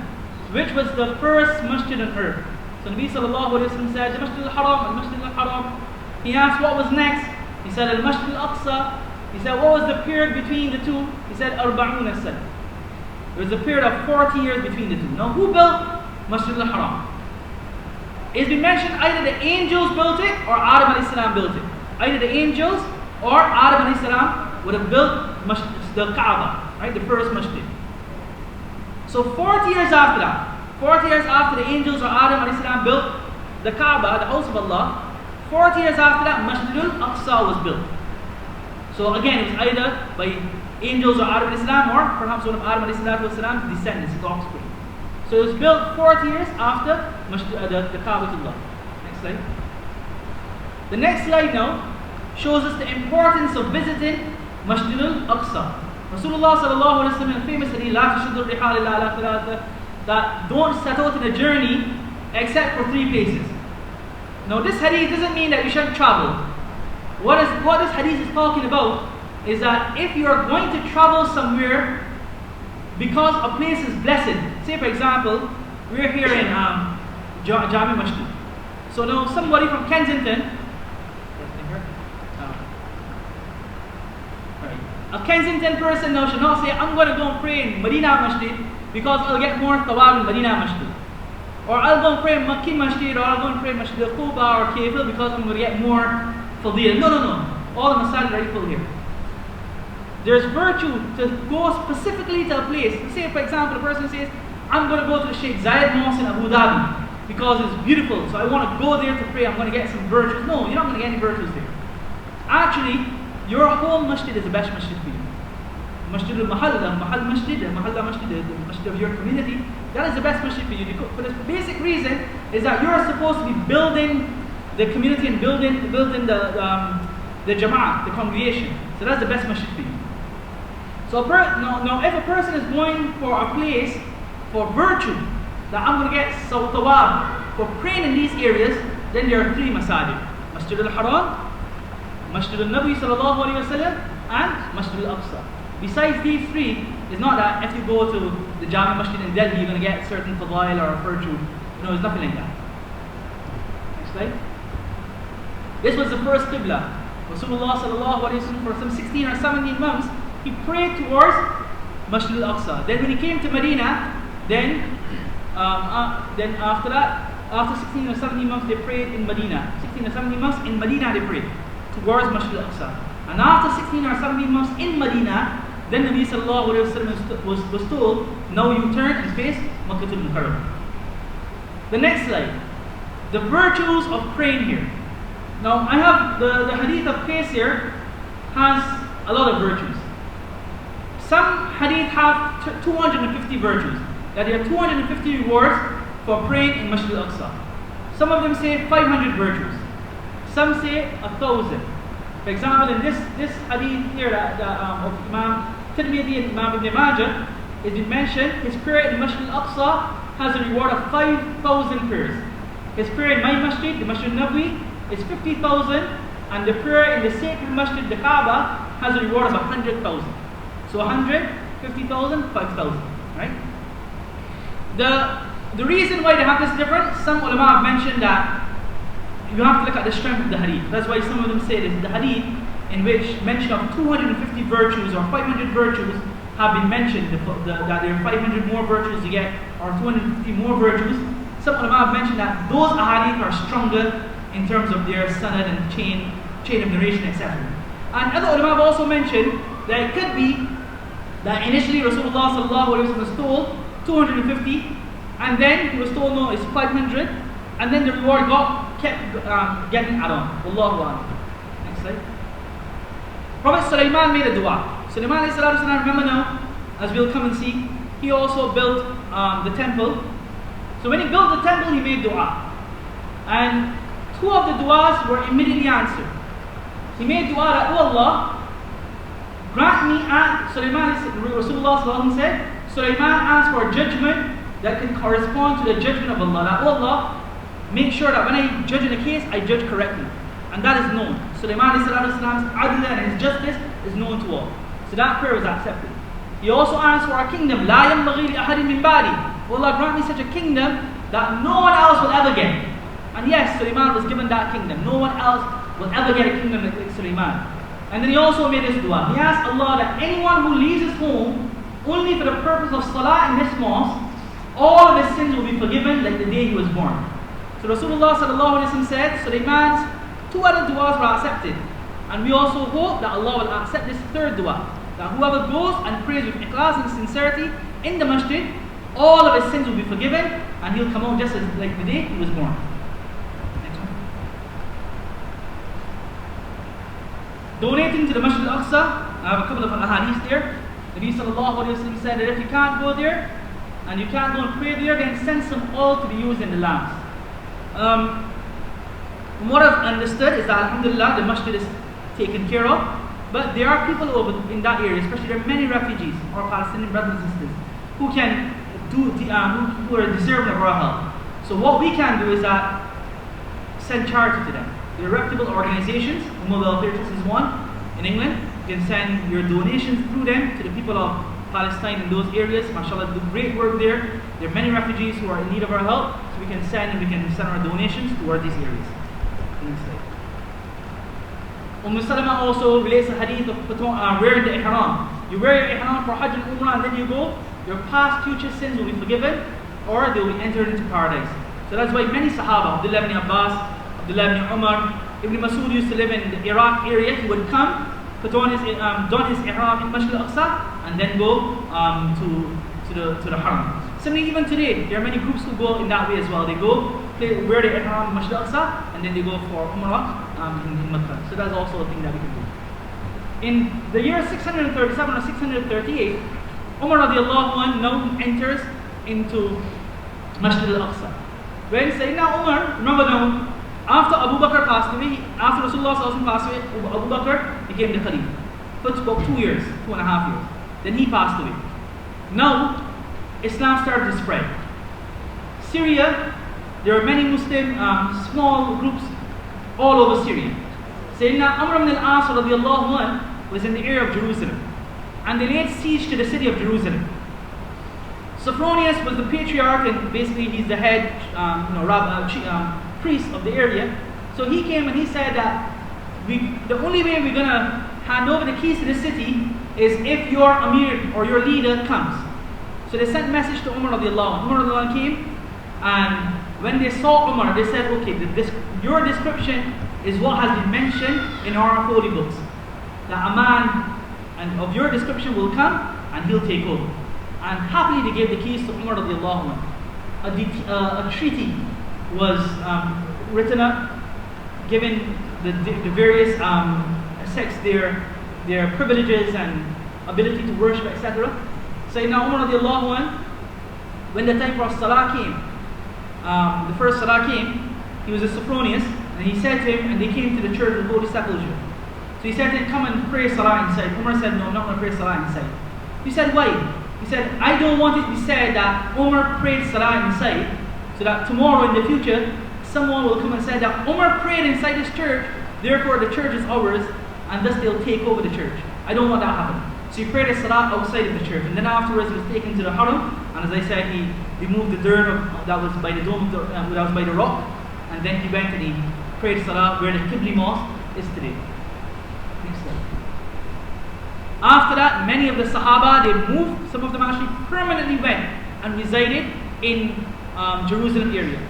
which was the first masjid on earth. So Nabi sallallahu alayhi wa sallam said, the Masjid al-Haram, al-Masjid al-Haram. He asked what was next. He said, al-Masjid al-Aqsa. He said, what was the period between the two? He said, Arba'un as-Sad. There was a period of 40 years between the two. Now, who built Masjid al-Haram? It's been mentioned either the angels built it or Adam alayhi salam built it. Either the angels or Adam alayhi salam would have built the Kaaba, right, the first masjid. So 40 years after that, 40 years after the angels or Adam alayhi salam built the Kaaba, the house of Allah, 40 years after that, Masjid al-Aqsa was built. So again, it was either by angels or Adam alayhi salam or perhaps one of Adam alayhi salam's descendants, his offspring. So it was built 40 years after the Kaabatullah. Next slide. The next slide now shows us the importance of visiting Masjid al-Aqsa. Rasulullah sallallahu alaihi wasallam in a famous hadith, La tashuddu rihal illa ala thalatha, that don't set out in a journey except for 3 places. Now this hadith doesn't mean that you shouldn't travel. What this hadith is talking about is that if you are going to travel somewhere because a place is blessed, say for example, we're here in Jama Masjid. So now somebody from Kensington, a Kensington person now should not say, I'm going to go and pray in Medina Masjid because I'll get more thawab in Medina Masjid. Or I'll go and pray in Makki Masjid, or I'll go and pray in Masjid al-Quba or Kayfil because I'm going to get more fadil. No. All the masajid are equal here. There's virtue to go specifically to a place. Say for example, a person says, I'm going to go to the Sheikh Zayed Mosque in Abu Dhabi because it's beautiful, so I want to go there to pray, I'm going to get some virtues. No, you're not going to get any virtues there. Actually, your home masjid is the best masjid for you. Masjid al-Mahalla, Mahal Masjid, the Mahalla Masjid, the masjid of your community, that is the best masjid for you. For the basic reason is that you are supposed to be building the community and building the jama'ah, the congregation. So that's the best masjid for you. So now if a person is going for a place for virtue, that I'm going to get tawab for praying in these areas, then there are three masajid. Masjid al-Haram, Masjid al-Nabi sallallahu alayhi wa sallam, and Masjid al-Aqsa. Besides these three, it's not that if you go to the Jama Masjid in Delhi, you're going to get certain fadail or virtue. No, it's nothing like that. Next slide. This was the first qibla. Rasulullah sallallahu alayhi wa sallam, for some 16 or 17 months, he prayed towards Masjid al-Aqsa. Then when he came to Medina, then after that, after 16 or 17 months, they prayed in Medina. 16 or 17 months in Medina, they prayed towards Masjid al-Aqsa. And after 16 or 17 months in Medina, then Nabi sallallahu alayhi wa sallam was told, now you turn and face Makkah al-Mukarram. The next slide. The virtues of praying here. Now I have the hadith of Qais here has a lot of virtues. Some hadith have 250 virtues. That there are 250 rewards for praying in Masjid al-Aqsa. Some of them say 500 virtues. Some say 1,000. For example, in this hadith here of Imam Tirmidhi and Imam Ibn Majah, it is mentioned his prayer in Masjid al-Aqsa has a reward of 5,000 prayers. His prayer in my masjid, the Masjid al-Nabawi, is 50,000, and the prayer in the sacred masjid, the Kaaba, has a reward of 100,000. So 100, 50,000, 5,000, right? The reason why they have this difference, some ulama have mentioned that you have to look at the strength of the hadith. That's why some of them say this, the hadith in which mention of 250 virtues or 500 virtues have been mentioned, that there are 500 more virtues you get, or 250 more virtues. Some ulama have mentioned that those ahadith are stronger in terms of their sanad and chain of narration, etc. And other ulama have also mentioned that it could be that initially Rasulullah sallallahu alaihi wasallam was told 250, and then he was told no, it's 500, and then the reward kept getting added on. Wallahu a'lam. Next slide. Prophet Sulaiman made a dua. Sulaiman alayhi salatu wasalam, remember now, as we'll come and see, he also built the temple. So when he built the temple, he made dua. And two of the duas were immediately answered. He made dua that, oh Allah, grant me, Rasulullah sallallahu alaihi wasallam said, Sulaiman asked for a judgment that can correspond to the judgment of Allah. That, oh Allah, make sure that when I judge in a case, I judge correctly. And that is known. Sulaiman alayhi salam's adl and his justice is known to all. So that prayer was accepted. He also asked for a kingdom. La yanbaghi li ahadin min ba'di. Oh Allah, grant me such a kingdom that no one else will ever get. And yes, Sulaiman was given that kingdom. No one else will ever get a kingdom like Sulaiman. And then he also made this dua. He asked Allah that anyone who leaves his home only for the purpose of salah in this mosque, all of his sins will be forgiven like the day he was born. So Rasulullah sallallahu alaihi wasallam said, Sulaiman's two other duas were accepted. And we also hope that Allah will accept this third dua. That whoever goes and prays with ikhlas and sincerity in the masjid, all of his sins will be forgiven, and he'll come out just as like the day he was born. Next one. Donating to the Masjid al-Aqsa, I have a couple of ahadith there. Nabi sallallahu alayhi wa sallam said that if you can't go there, and you can't go and pray there, then send some oil to be used in the lamps. From what I've understood is that alhamdulillah, the masjid is taken care of, but there are people over in that area, especially there are many refugees or Palestinian brothers and sisters who can who are deserving of our help. So what we can do is that send charity to them. There are reputable organizations, Mobile Churches is one in England. You can send your donations through them to the people of Palestine in those areas. MashaAllah, do great work there. There are many refugees who are in need of our help, so we can send our donations toward these areas. Salama also relates a hadith of wearing the ihram. You wear your ihram for Hajj and Umrah and then you go, your past future sins will be forgiven or they will be entered into paradise. So that's why many Sahaba, Abdullah ibn Abbas, Abdullah ibn Umar, Ibn Masud used to live in the Iraq area. He would come, don his ihram in Masjid al-Aqsa and then go to the Haram. Similarly, even today, there are many groups who go in that way as well. They go, wear the ihram in Masjid Al-Aqsa, and then they go for Umrah in Makkah. So that's also a thing that we can do. In the year 637 or 638, Umar radiallahu anh now enters into Masjid Al-Aqsa. When Sayyidina Umar, remember now, after Abu Bakr passed away, after Rasulullah passed away, Abu Bakr became the Khalif. For about 2 years, 2.5 years. Then he passed away. Now, Islam started to spread. Syria, there are many Muslim small groups all over Syria. Sayyidina Amr ibn al-As radiallahu anh was in the area of Jerusalem, and they laid siege to the city of Jerusalem. Sophronius was the patriarch, and basically he's the head priest of the area. So he came and he said that the only way we're going to hand over the keys to the city is if your Amir or your leader comes. So they sent a message to Umar radiallahu anh. Umar radiallahu anh came, and when they saw Umar, they said, okay, your description is what has been mentioned in our holy books. That a man of your description will come and he'll take over. And happily they gave the keys to Umar radiallahu anh. A treaty was written up, giving the various sects their privileges and ability to worship, etc. Sayyidina Umar radiallahu anh, when the time for Salah came, the first Salah came, he was a Sophronius, and he said to him, and they came to the church of the Holy Sepulchre. So he said to him, come and pray Salah inside. Umar said, no, I'm not going to pray Salah inside. He said, why? He said, I don't want it to be said that Umar prayed Salah inside, so that tomorrow in the future, someone will come and say that Umar prayed inside this church, therefore the church is ours, and thus they'll take over the church. I don't want that to happen. So he prayed a Salah outside of the church, and then afterwards he was taken to the Haram, and as I said, he removed the dirt that was by the dome, that was by the rock, and then he went and he prayed Salah where the Qibli Mosque is today. Next slide. After that, many of the Sahaba, they moved, some of them actually permanently went and resided in Jerusalem area.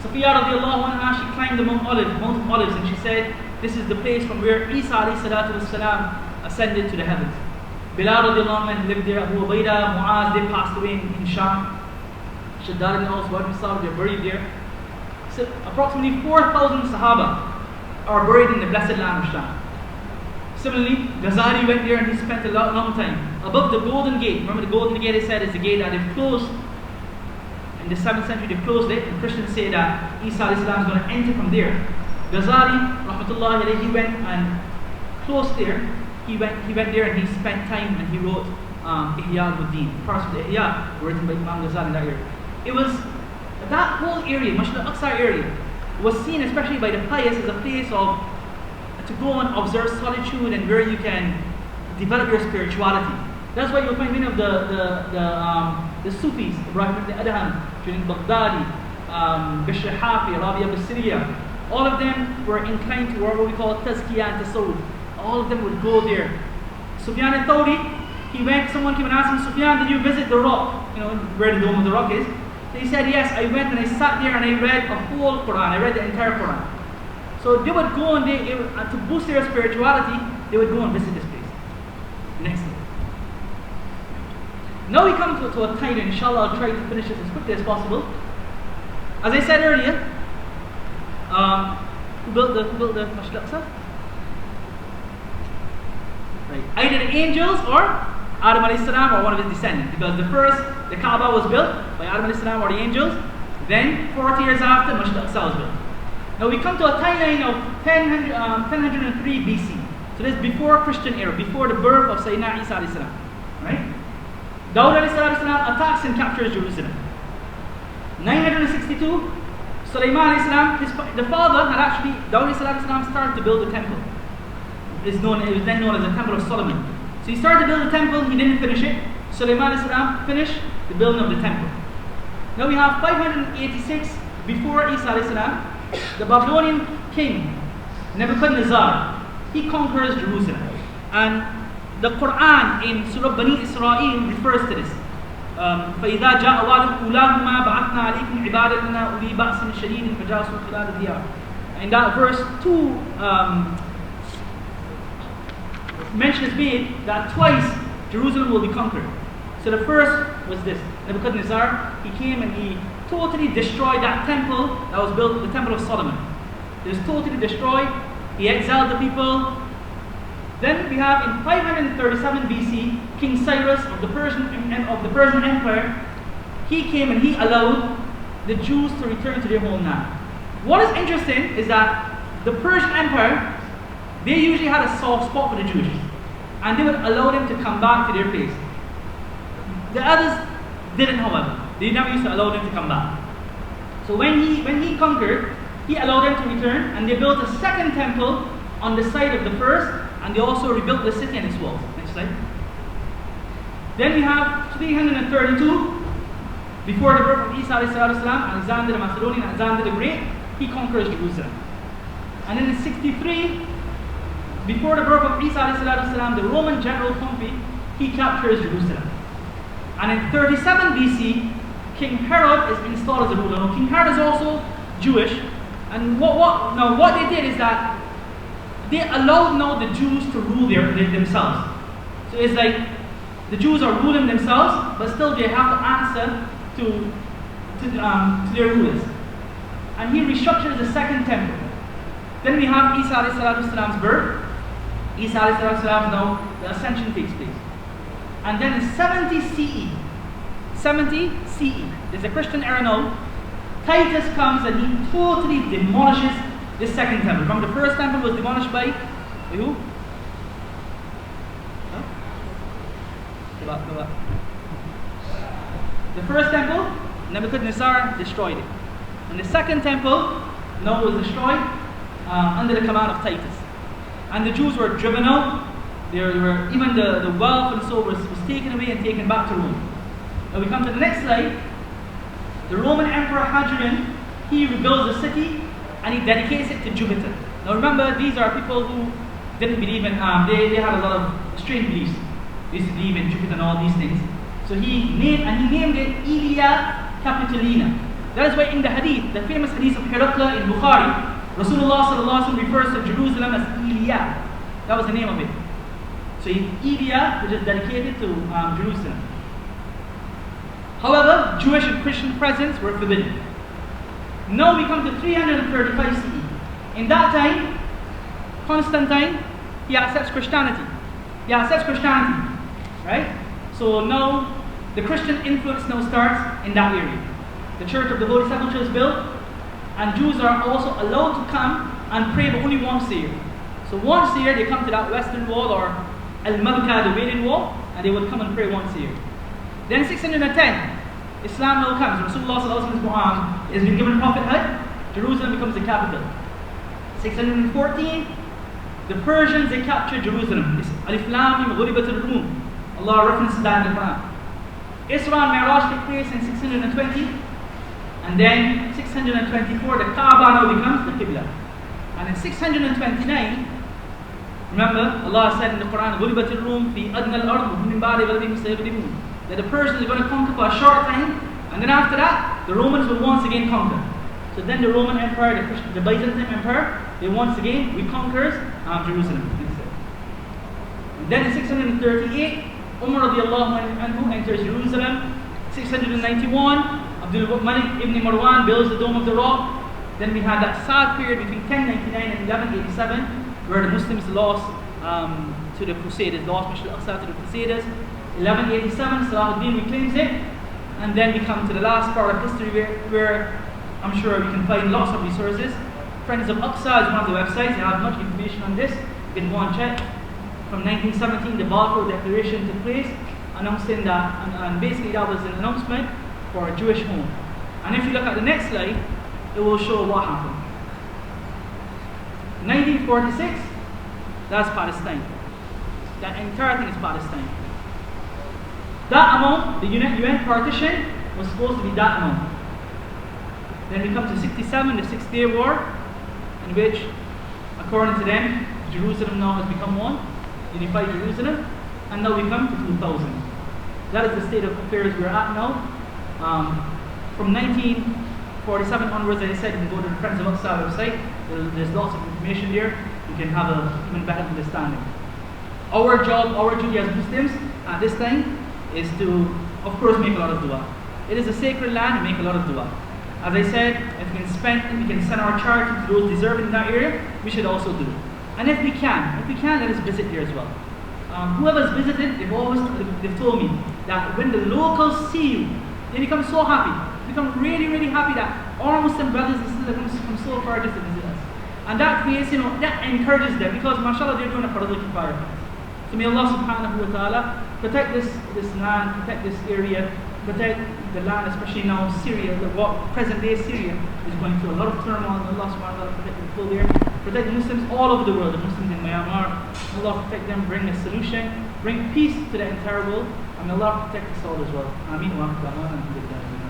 Safiya radiallahu anha, she climbed the Mount of Olives, and she said, this is the place from where Isa alayhi salatu wassalam ascended to the heavens. Bilal radiallahu anh lived there, Abu Ubaidah, Muaz, they passed away in Sham. Shaddad and also what we saw, they're buried there. So approximately 4,000 Sahaba are buried in the blessed land of Sham. Similarly, Ghazali went there and he spent a long time. Above the Golden Gate, remember the Golden Gate, they said, is the gate that they've closed. In the 7th century they've closed it, and Christians say that Isa alayhi salam is going to enter from there. Ghazali, Rahmatullahi, he went and close there. He went there and he spent time and he wrote Ihya al-Din. Parts of the Ihya were written by Imam Ghazali in that area. It was that whole area, Masjid Al-Aqsa area, was seen especially by the pious as a place of to go and observe solitude and where you can develop your spirituality. That's why you'll find many of the Sufis, Ibrahim ibn Adham, Junaid Baghdadi, Bishr Hafi, Rabi Abu Siriya, all of them were inclined to what we call Tazkiyah and Tasawwuf. All of them would go there. Sufyan al-Thawri, someone came and asked him, Sufyan, did you visit the rock? Where the dome of the rock is? So he said, yes, I went and I sat there and I read a whole Quran. I read the entire Quran. So they would go and to boost their spirituality, they would go and visit this place. Next slide. Now we come to a time, and inshallah I'll try to finish this as quickly as possible. As I said earlier, who built the Masjid Al-Aqsa? Right. Either the angels or Adam alayhi salam or one of his descendants. Because the Kaaba was built by Adam alayhi salam or the angels. Then 40 years after, Masjid Al-Aqsa was built. Now we come to a timeline of 1003 BC. So this is before Christian era, before the birth of Sayyidina Isa alayhi salam. Right? Dawud alayhi salam attacks and captures Jerusalem. 962, Sulaiman alayhi salam, the father had actually, Dawud alayhi salam started to build the temple. It was then known as the Temple of Solomon. So he started to build the temple, he didn't finish it. Sulaiman alayhi salam finished the building of the temple. Now we have 586 before Isa alayhi salam, the Babylonian king, Nebuchadnezzar, he conquers Jerusalem. And the Quran in Surah Bani Israel refers to this. فَإِذَا جَاءَ وَعْدُ أُولَاهُمَا بَعَثْنَا عَلَيْكُمْ عِبَادًا لَنَا أُولِي بَأْسٍ شَدِيدٍ فَجَاسُوا خِلَالَ الدِّيَارِ. In that verse 2, mention is made that twice Jerusalem will be conquered. So the first was this. Nebuchadnezzar, he came and he totally destroyed that temple that was built, the temple of Solomon. It was totally destroyed. He exiled the people. Then we have in 537 BC, King Cyrus of the Persian Empire, he came and he allowed the Jews to return to their homeland. What is interesting is that the Persian Empire, they usually had a soft spot for the Jews, and they would allow them to come back to their place. The others didn't, however. They never used to allow them to come back. So when he conquered, he allowed them to return, and they built a second temple on the site of the first, and they also rebuilt the city and its walls. Next slide. Then we have 332, before the birth of Isa Alexander the Macedonian, Alexander the Great, he conquers Jerusalem. And then in 63, before the birth of Isa the Roman general Pompey, he captures Jerusalem. And in 37 BC, King Herod is installed as a ruler. Now, King Herod is also Jewish, and what they did is that they allowed now the Jews to rule themselves. So it's like the Jews are ruling themselves, but still they have to answer to their rulers. And he restructures the second temple. Then we have Isa Alaihissalam's birth. Isa Alaihissalam, now the ascension takes place. And then in 70 CE, there's a Christian era now, Titus comes and he totally demolishes the second temple. From the first temple was demolished by who? Huh? The first temple, Nebuchadnezzar destroyed it. And the second temple now was destroyed under the command of Titus. And the Jews were driven out. Even the wealth and so was taken away and taken back to Rome. Now we come to the next slide. The Roman Emperor Hadrian, he rebuilds the city and he dedicates it to Jupiter. Now remember, these are people who didn't believe in, they had a lot of strange beliefs. They used to believe in Jupiter and all these things. So he named it Ilia Capitolina. That is why in the hadith, the famous hadith of Herakla in Bukhari, Rasulullah sallallahu alaihi wasallam refers to Jerusalem as Ilia. That was the name of it. So Ilia, which is dedicated to Jerusalem. However, Jewish and Christian presence were forbidden. Now we come to 335 CE. In that time, Constantine, he accepts Christianity. Right? So now the Christian influence now starts in that area. The Church of the Holy Sepulchre is built, and Jews are also allowed to come and pray, but only once a year. So once a year they come to that western wall, or Al-Mabka, the Wailing Wall, and they would come and pray once a year. Then 610, Islam now comes. Rasulullah is been given prophethood. Jerusalem becomes the capital. 614, the Persians, they capture Jerusalem. Alif Lam Mim Ghulibatul Rum. Allah references that in the Quran. Isra and Mi'raj take place in 620, and then 624, the Kaaba now becomes the Qibla. And in 629, remember, Allah said in the Quran, غُلِبَتِ الرُّومِ فِي أَدْنَى الْأَرْضِ مِنْ بَعْدِ غَلَبِهِمْ سَيَغْلِبُونَ, that the Persians are going to conquer for a short time, and then after that, the Romans will once again conquer. So then the Roman Empire, the Byzantine Empire, they once again reconquers Jerusalem. And then in 638, Umar radiallahu anhu enters Jerusalem. 691, Abdul Malik ibn Marwan builds the Dome of the Rock. Then we had that sad period between 1099 and 1187, where the Muslims lost to the Crusaders, lost Al-Aqsa to the Crusaders. 1187, Salahuddin reclaims it. And then we come to the last part of history where I'm sure we can find lots of resources. Friends of Aqsa is one of the websites. They have much information on this. You can go and check. From 1917, the Balfour Declaration took place, announcing that, and basically that was an announcement for a Jewish home. And if you look at the next slide, it will show what happened. 1946, that's Palestine. That entire thing is Palestine. That amount, the UN partition, was supposed to be that amount. Then we come to 67, the 6-Day War, in which, according to them, Jerusalem now has become one, unified Jerusalem, and now we come to 2000. That is the state of affairs we're at now. From 1947 onwards, as I said, you can go to the Friends of Aqsa website. There's lots of information there. You can have an even better understanding. Our job, our duty as Muslims at this time is to, of course, make a lot of dua. It is a sacred land, and make a lot of dua. As I said, if we can send our charity to those deserving in that area, we should also do it. And if we can, let us visit here as well. Whoever's visited, they've told me that when the locals see you, they become so happy. They become really, really happy that all Muslim brothers and sisters come from so far just to visit us. And that creates, that encourages them, because mashallah, they're doing a farad al-kifaya. So may Allah subhanahu wa ta'ala protect this land, protect this area, protect the land, especially now Syria, present day Syria is going through a lot of turmoil. Allah subhanahu wa ta'ala protect the people there, protect the Muslims all over the world, the Muslims in Myanmar. Allah protect them, bring a solution, bring peace to the entire world, and may Allah protect us all as well. Ameen wa rahmatullahi.